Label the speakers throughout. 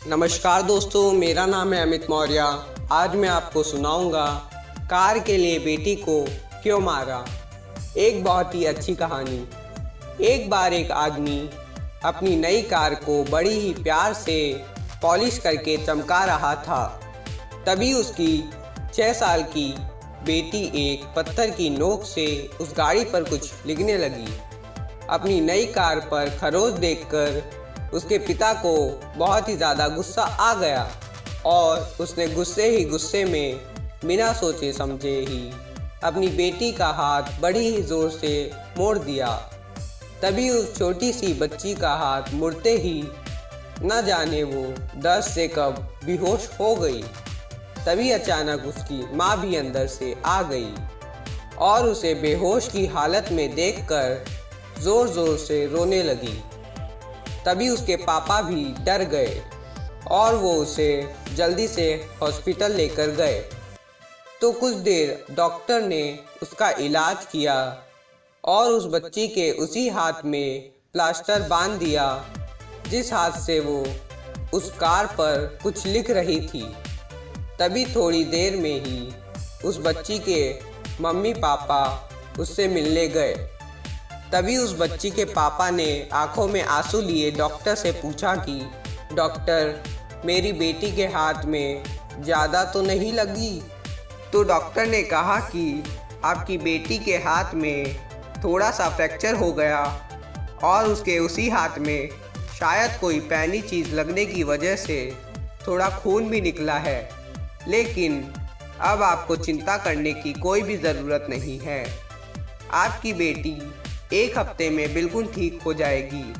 Speaker 1: नमस्कार दोस्तों, मेरा नाम है अमित मौर्य। आज मैं आपको सुनाऊंगा कार के लिए बेटी को क्यों मारा। एक बहुत ही अच्छी कहानी। एक बार एक आदमी अपनी नई कार को बड़ी ही प्यार से पॉलिश करके चमका रहा था। तभी उसकी 6 साल की बेटी एक पत्थर की नोक से उस गाड़ी पर कुछ लिखने लगी। अपनी नई कार पर खरोच देखकर उसके पिता को बहुत ही ज़्यादा गुस्सा आ गया और उसने गुस्से में बिना सोचे समझे ही अपनी बेटी का हाथ बड़ी ही ज़ोर से मोड़ दिया। तभी उस छोटी सी बच्ची का हाथ मुड़ते ही न जाने वो दर्द से कब बेहोश हो गई। तभी अचानक उसकी माँ भी अंदर से आ गई और उसे बेहोश की हालत में देखकर ज़ोर ज़ोर से रोने लगी। तभी उसके पापा भी डर गए और वो उसे जल्दी से हॉस्पिटल लेकर गए। तो कुछ देर डॉक्टर ने उसका इलाज किया और उस बच्ची के उसी हाथ में प्लास्टर बांध दिया जिस हाथ से वो उस कार पर कुछ लिख रही थी। तभी थोड़ी देर में ही उस बच्ची के मम्मी पापा उससे मिलने गए। तभी उस बच्ची के पापा ने आंखों में आंसू लिए डॉक्टर से पूछा कि डॉक्टर, मेरी बेटी के हाथ में ज़्यादा तो नहीं लगी? तो डॉक्टर ने कहा कि आपकी बेटी के हाथ में थोड़ा सा फ्रैक्चर हो गया और उसके उसी हाथ में शायद कोई पैनी चीज़ लगने की वजह से थोड़ा खून भी निकला है, लेकिन अब आपको चिंता करने की कोई भी ज़रूरत नहीं है। आपकी बेटी 1 हफ्ते में बिल्कुल ठीक हो जाएगी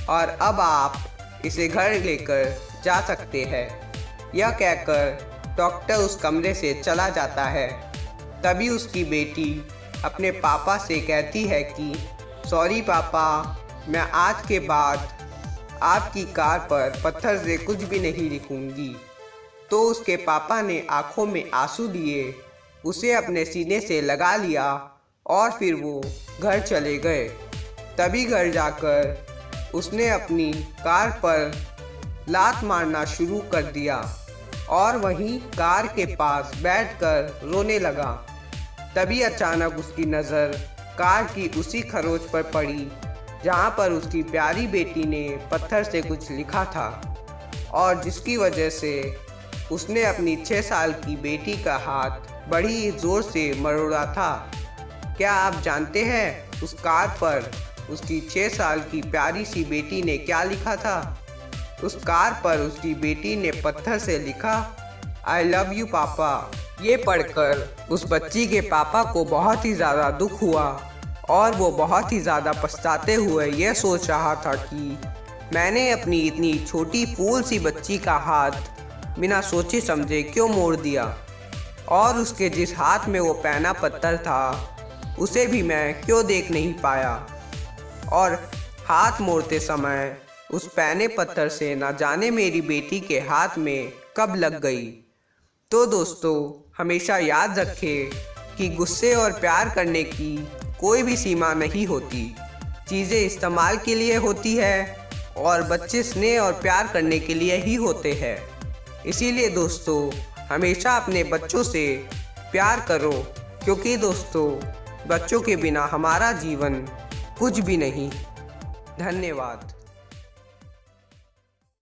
Speaker 1: और अब आप इसे घर लेकर जा सकते हैं। यह कहकर डॉक्टर उस कमरे से चला जाता है। तभी उसकी बेटी अपने पापा से कहती है कि सॉरी पापा, मैं आज के बाद आपकी कार पर पत्थर से कुछ भी नहीं लिखूंगी। तो उसके पापा ने आंखों में आंसू लिए उसे अपने सीने से लगा लिया और फिर वो घर चले गए। तभी घर जाकर उसने अपनी कार पर लात मारना शुरू कर दिया और वहीं कार के पास बैठकर रोने लगा। तभी अचानक उसकी नज़र कार की उसी खरोच पर पड़ी जहां पर उसकी प्यारी बेटी ने पत्थर से कुछ लिखा था और जिसकी वजह से उसने अपनी 6 साल की बेटी का हाथ बड़ी ज़ोर से मरोड़ा था। क्या आप जानते हैं उस कार पर उसकी 6 साल की प्यारी सी बेटी ने क्या लिखा था? उस कार पर उसकी बेटी ने पत्थर से लिखा, आई लव यू पापा। ये पढ़कर उस बच्ची के पापा को बहुत ही ज़्यादा दुख हुआ और वो बहुत ही ज़्यादा पछताते हुए ये सोच रहा था कि मैंने अपनी इतनी छोटी फूल सी बच्ची का हाथ बिना सोचे समझे क्यों मोड़ दिया और उसके जिस हाथ में वो पैना पत्थर था उसे भी मैं क्यों देख नहीं पाया और हाथ मोड़ते समय उस पैने पत्थर से ना जाने मेरी बेटी के हाथ में कब लग गई। तो दोस्तों, हमेशा याद रखें कि गुस्से और प्यार करने की कोई भी सीमा नहीं होती। चीज़ें इस्तेमाल के लिए होती है और बच्चे स्नेह और प्यार करने के लिए ही होते हैं। इसीलिए दोस्तों, हमेशा अपने बच्चों से प्यार करो, क्योंकि दोस्तों, बच्चों के बिना हमारा जीवन कुछ भी नहीं। धन्यवाद।